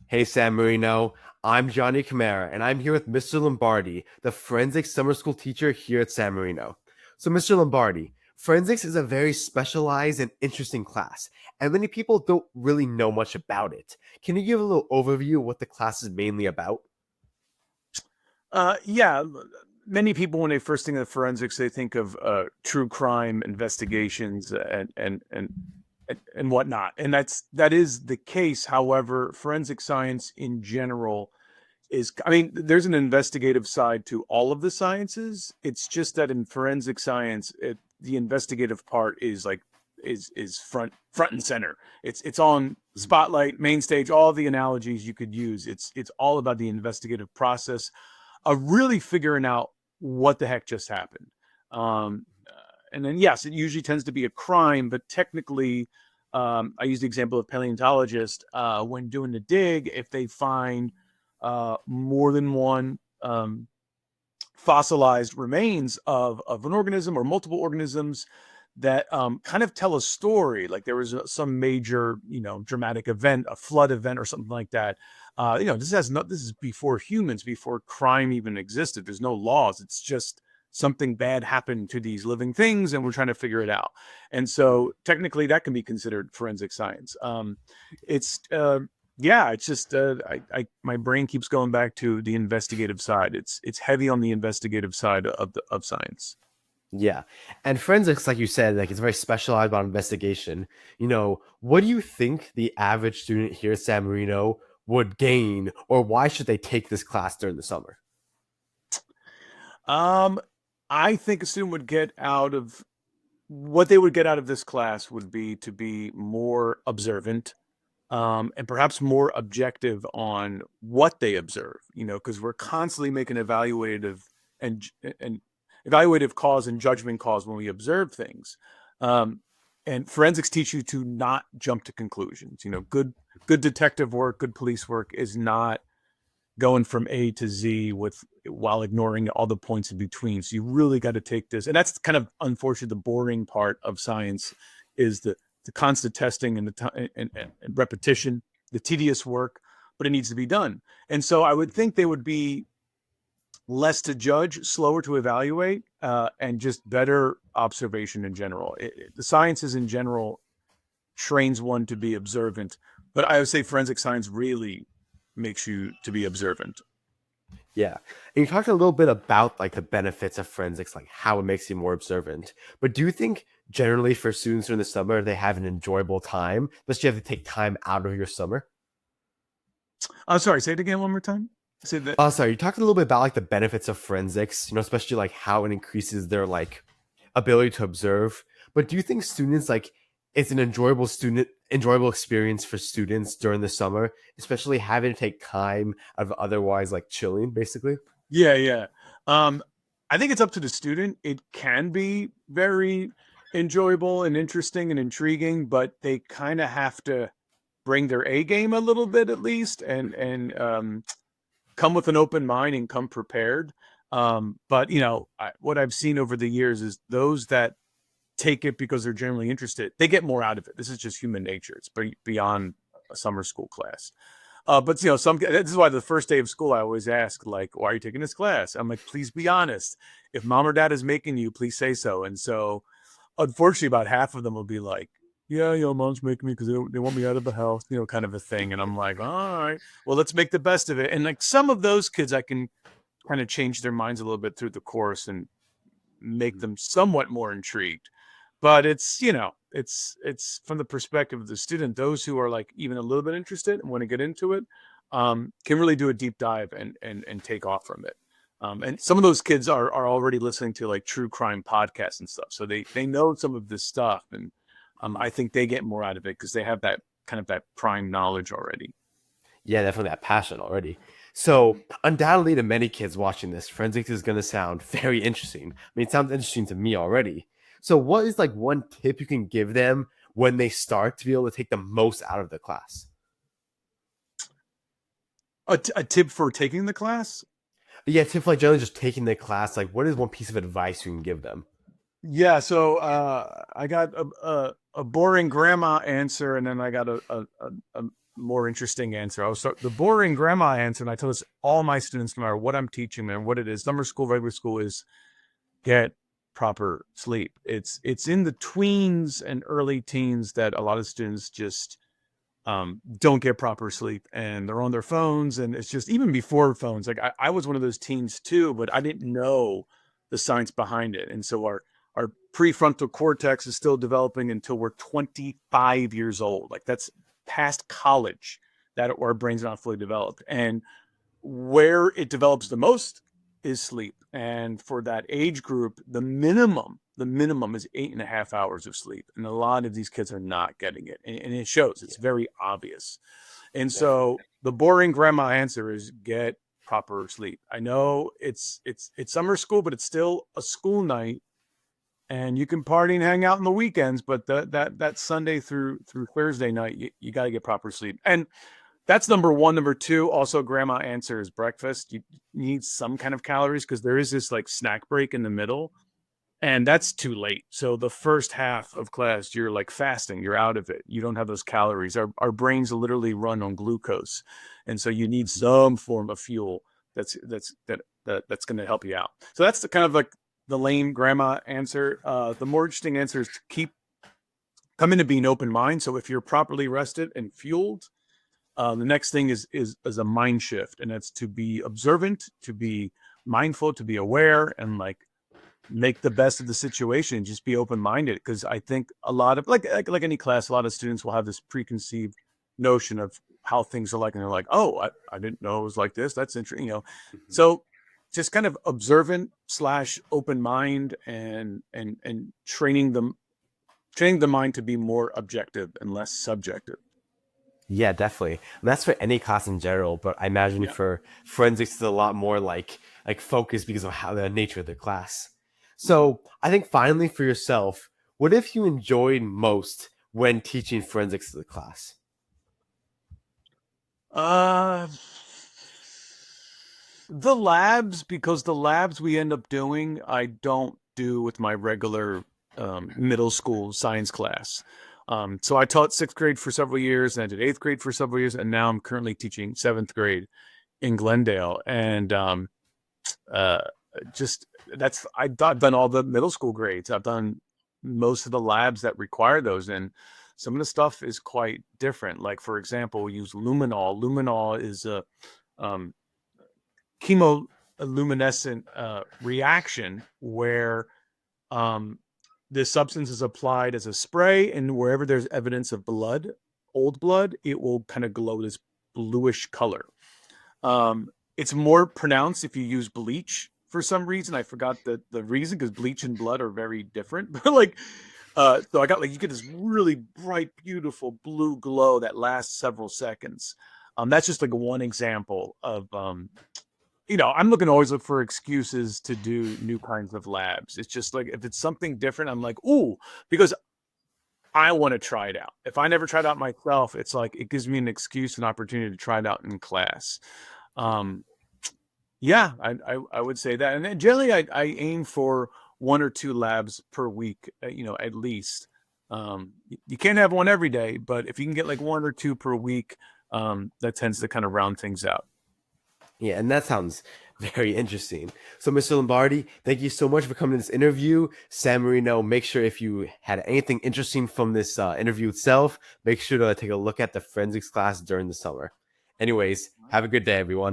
Hey San Marino, I'm Johnny Camara, and I'm here with Mr. Lombardi, the forensics summer school teacher here at San Marino. So, Mr. Lombardi, forensics is a very specialized and interesting class, and many people don't really know much about it. Can you give a little overview of what the class is mainly about? Yeah, many people when they first think of forensics, they think of true crime investigations and whatnot, and that is the case. However, forensic science in general I mean, there's an investigative side to all of the sciences. It's just that in forensic science, the investigative part is is front and center. It's on spotlight, main stage, all the analogies you could use. It's all about the investigative process of really figuring out what the heck just happened. And then, yes, it usually tends to be a crime, but technically, I use the example of paleontologist when doing the dig, if they find more than one fossilized remains of an organism or multiple organisms that kind of tell a story. Like there was some major, dramatic event, a flood event or something like that. This is before humans, before crime even existed. There's no laws. It's just something bad happened to these living things, and we're trying to figure it out. And so, technically, that can be considered forensic science. It's Yeah, it's just my brain keeps going back to the investigative side. It's heavy on the investigative side of science. Yeah. And forensics, like you said, like it's very specialized about investigation. What do you think the average student here at San Marino would gain, or why should they take this class during the summer? Um, I think a student would get out of what they would get out of this class would be to be more observant, and perhaps more objective on what they observe. Because we're constantly making and and evaluative calls and judgment calls when we observe things. Um, and forensics teach you to not jump to conclusions. Good detective work, good police work is not going from A to Z with while ignoring all the points in between. So you really got to take this, and that's kind of unfortunately the boring part of science is the constant testing and and repetition, the tedious work, but it needs to be done. And so I would think they would be less to judge, slower to evaluate, and just better observation in general. The sciences in general trains one to be observant, but I would say forensic science really makes you to be observant. Yeah. And you talked a little bit about like the benefits of forensics, like how it makes you more observant. But do you think generally for students during the summer they have an enjoyable time, especially if you have to take time out of your summer? I'm sorry, say it again one more time. Say that. Sorry, you talked a little bit about like the benefits of forensics, especially like how it increases their like ability to observe. But do you think students like it's an enjoyable experience for students during the summer, especially having to take time out of otherwise like chilling, basically? Yeah, yeah. Um, I think it's up to the student. It can be very enjoyable and interesting and intriguing, but they kind of have to bring their A game a little bit at least, and come with an open mind and come prepared. But what I've seen over the years is those that take it because they're generally interested, they get more out of it. This is just human nature. It's beyond a summer school class. But this is why the first day of school I always ask, like, why are you taking this class? I'm like, please be honest. If mom or dad is making you, please say so. And so, unfortunately, about half of them will be like, yeah, mom's making me because they want me out of the house, kind of a thing. And I'm like, all right, well, let's make the best of it. And like some of those kids, I can kind of change their minds a little bit through the course and make them somewhat more intrigued. But it's from the perspective of the student. Those who are like even a little bit interested and want to get into it can really do a deep dive and take off from it. And some of those kids are already listening to like true crime podcasts and stuff, so they know some of this stuff, and I think they get more out of it because they have that kind of that prime knowledge already. Yeah, definitely that passion already. So, undoubtedly, to many kids watching this, forensics is going to sound very interesting. I mean, it sounds interesting to me already. So, what is like one tip you can give them when they start to be able to take the most out of the class? A tip for taking the class. Yeah, tip for like generally just taking the class. Like, what is one piece of advice you can give them? Yeah, so I got a boring grandma answer, and then I got more interesting answer. I'll start the boring grandma answer, and I tell this all my students, no matter what I'm teaching them, what it is, summer school, regular school, is get proper sleep. It's in the tweens and early teens that a lot of students just don't get proper sleep, and they're on their phones. And it's just, even before phones, like I was one of those teens too, but I didn't know the science behind it. And so our prefrontal cortex is still developing until we're 25 years old. Like that's past college that our brains are not fully developed. And where it develops the most is sleep. And for that age group, the minimum is 8.5 hours of sleep. And a lot of these kids are not getting it. And it shows, it's Yeah, very obvious. And definitely. so the boring grandma answer is get proper sleep. I know it's summer school, but it's still a school night, and you can party and hang out on the weekends, but that Sunday through Thursday night, you got to get proper sleep. And that's number one. Number two, also grandma answer is breakfast. You need some kind of calories, because there is this like snack break in the middle, and that's too late. So the first half of class, you're like fasting, you're out of it. You don't have those calories. Our brains literally run on glucose. And so you need Mhm. some form of fuel that's going to help you out. So that's the kind of like the lame grandma answer. The more interesting answer is to come into being open mind. So if you're properly rested and fueled, the next thing is a mind shift, and that's to be observant, to be mindful, to be aware, and like make the best of the situation and just be open minded. Because I think a lot of like any class, a lot of students will have this preconceived notion of how things are like, and they're like, oh, I didn't know it was like this. That's interesting, Mhm. So just kind of observant slash open mind, and training the mind to be more objective and less subjective. Yeah, definitely. And that's for any class in general, but I imagine Yeah. for forensics it's a lot more like focused because of how the nature of the class. Mhm. So I think finally for yourself, what if you enjoyed most when teaching forensics to the class? Uh, the labs, because the labs we end up doing, I don't do with my regular middle school science class. So I taught sixth grade for several years, and I did eighth grade for several years, and now I'm currently teaching seventh grade in Glendale. And uh, just that's I've done all the middle school grades. I've done most of the labs that require those, and some of the stuff is quite different. Like for example, we use luminol. Luminol is a um, chemoluminescent reaction where um, this substance is applied as a spray, and wherever there's evidence of blood, old blood, it will kind of glow this bluish color. Um, it's more pronounced if you use bleach for some reason. I forgot the reason, because bleach and blood are very different. But like, so I got like, you get this really bright, beautiful blue glow that lasts several seconds. That's just like one example of I'm looking to always look for excuses to do new kinds of labs. It's just like if it's something different, I'm like, ooh, because I want to try it out. If I never tried it out myself, it's like it gives me an excuse, an opportunity to try it out in class. Um, yeah, I would say that. And then generally, I aim for one or two labs per week, at least. You can't have one every day, but if you can get like one or two per week, that tends to kind of round things out. Yeah, and that sounds very interesting. So, Mr. Lombardi, thank you so much for coming to this interview. San Marino, make sure if you had anything interesting from this interview itself, make sure to take a look at the forensics class during the summer. Anyways, have a good day, everyone.